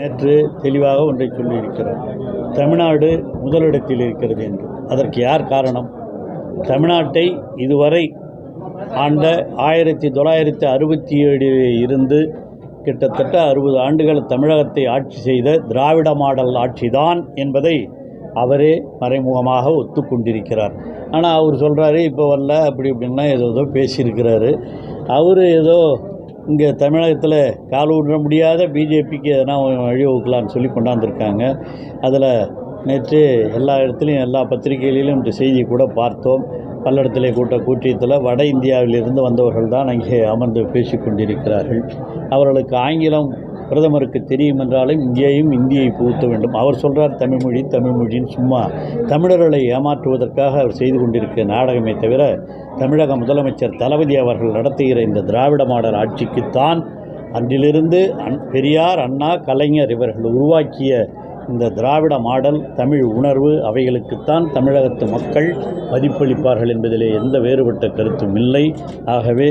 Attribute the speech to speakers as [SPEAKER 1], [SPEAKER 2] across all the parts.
[SPEAKER 1] நேற்று தெளிவாக ஒன்றை சொல்லியிருக்கிறார். தமிழ்நாடு முதலிடத்தில் இருக்கிறது என்று. அதற்கு யார் காரணம்? தமிழ்நாட்டை இதுவரை ஆண்ட 1967 இருந்து கிட்டத்தட்ட 60 ஆண்டுகள் தமிழகத்தை ஆட்சி செய்த திராவிட மாடல் ஆட்சிதான் என்பதை அவரே மறைமுகமாக ஒத்துக்கொண்டிருக்கிறார். ஆனால் அவர் சொல்கிறாரு இப்போ வரல அப்படி இப்படின்னா ஏதோ பேசியிருக்கிறாரு. அவர் ஏதோ இங்கே தமிழகத்தில் கால் ஊன்ற முடியாத பிஜேபிக்கு எதனா வழிவகுக்கலான்னு சொல்லி கொண்டாந்துருக்காங்க. அதில் நேற்று எல்லா இடத்துலையும் எல்லா பத்திரிகைகளிலும் இந்த செய்தி கூட பார்த்தோம். பல்லடத்திலே கூட்டத்தில் வட இந்தியாவிலிருந்து வந்தவர்கள் தான் அங்கே அமர்ந்து பேசி கொண்டிருக்கிறார்கள். அவர்களுக்கு ஆங்கிலம் பிரதமருக்கு தெரியும் என்றாலும் இங்கேயும் இந்தியை புகுத்த வேண்டும். அவர் சொல்கிறார் தமிழ்மொழின்னு சும்மா தமிழர்களை ஏமாற்றுவதற்காக அவர் செய்து கொண்டிருக்கிற நாடகமே தவிர தமிழக முதலமைச்சர் தளபதி அவர்கள் நடத்துகிற இந்த திராவிட மாடல் ஆட்சிக்குத்தான் அன்றிலிருந்து பெரியார், அண்ணா, கலைஞர் இவர்கள் உருவாக்கிய இந்த திராவிட மாடல் தமிழ் உணர்வு அவைகளுக்குத்தான் தமிழகத்து மக்கள் மதிப்பளிப்பார்கள் என்பதிலே எந்த வேறுபட்ட கருத்தும் இல்லை. ஆகவே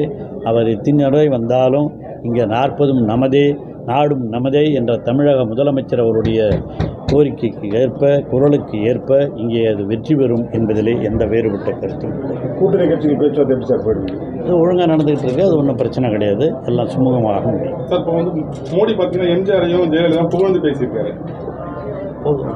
[SPEAKER 1] அவர் எத்தனை வந்தாலும் இங்கே 40 நமதே நாடும் நமதே என்ற தமிழக முதலமைச்சர் அவருடைய கோரிக்கைக்கு ஏற்ப குரலுக்கு ஏற்ப இங்கே அது வெற்றி பெறும் என்பதிலே எந்த வேறுபட்ட கருத்தும் இல்லை.
[SPEAKER 2] கூட்டணி கட்சிகள் பேச்சுவார்த்தை எப்படி சார் போயிடுது?
[SPEAKER 1] அது ஒழுங்காக நடந்துகிட்டு இருக்கு. அது ஒன்றும் பிரச்சனை கிடையாது. எல்லாம் சுமூகமாக முடியும்.
[SPEAKER 2] சார் இப்போ மோடி பார்த்தீங்கன்னா எம்ஜிஆரையும் ஜெயலலிதா புகழ்ந்து பேசியிருக்காரு.
[SPEAKER 1] போதும்.